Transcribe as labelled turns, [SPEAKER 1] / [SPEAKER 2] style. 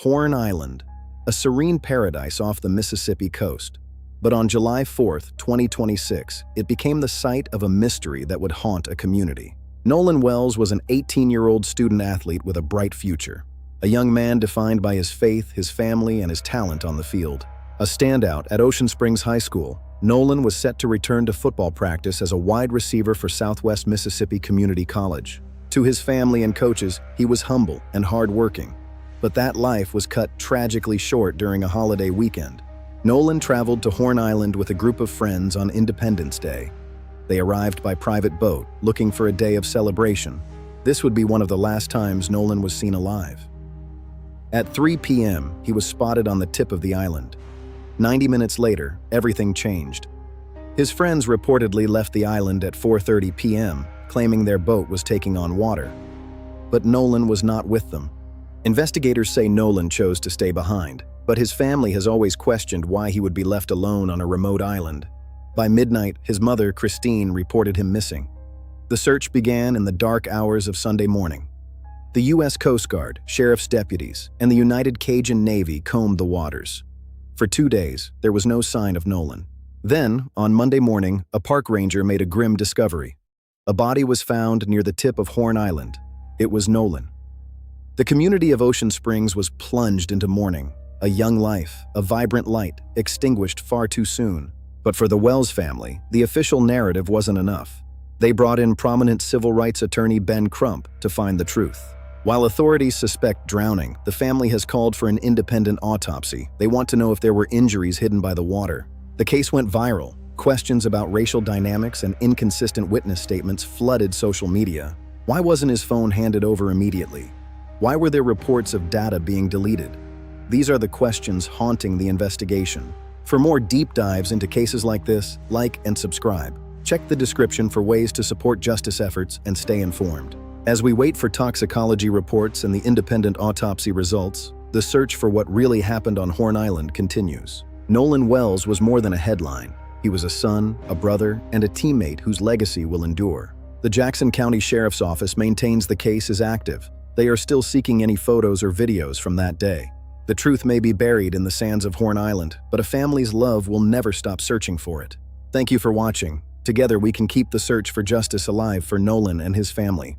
[SPEAKER 1] Horn Island, a serene paradise off the Mississippi coast. But on July 4, 2026, it became the site of a mystery that would haunt a community. Nolan Wells was an 18-year-old student athlete with a bright future. A young man defined by his faith, his family, and his talent on the field. A standout at Ocean Springs High School, Nolan was set to return to football practice as a wide receiver for Southwest Mississippi Community College. To his family and coaches, he was humble and hardworking. But that life was cut tragically short during a holiday weekend. Nolan traveled to Horn Island with a group of friends on Independence Day. They arrived by private boat, looking for a day of celebration. This would be one of the last times Nolan was seen alive. At 3 p.m., he was spotted on the tip of the island. 90 minutes later, everything changed. His friends reportedly left the island at 4:30 p.m., claiming their boat was taking on water. But Nolan was not with them. Investigators say Nolan chose to stay behind, but his family has always questioned why he would be left alone on a remote island. By midnight, his mother, Christine, reported him missing. The search began in the dark hours of Sunday morning. The U.S. Coast Guard, sheriff's deputies, and the United Cajun Navy combed the waters. For 2 days, there was no sign of Nolan. Then, on Monday morning, a park ranger made a grim discovery. A body was found near the tip of Horn Island. It was Nolan. The community of Ocean Springs was plunged into mourning. A young life, a vibrant light, extinguished far too soon. But for the Wells family, the official narrative wasn't enough. They brought in prominent civil rights attorney Ben Crump to find the truth. While authorities suspect drowning, the family has called for an independent autopsy. They want to know if there were injuries hidden by the water. The case went viral. Questions about racial dynamics and inconsistent witness statements flooded social media. Why wasn't his phone handed over immediately? Why were there reports of data being deleted? These are the questions haunting the investigation. For more deep dives into cases like this, like and subscribe. Check the description for ways to support justice efforts and stay informed. As we wait for toxicology reports and the independent autopsy results, the search for what really happened on Horn Island continues. Nolan Wells was more than a headline. He was a son, a brother, and a teammate whose legacy will endure. The Jackson County Sheriff's Office maintains the case is active. They are still seeking any photos or videos from that day. The truth may be buried in the sands of Horn Island, but a family's love will never stop searching for it. Thank you for watching. Together we can keep the search for justice alive for Nolan and his family.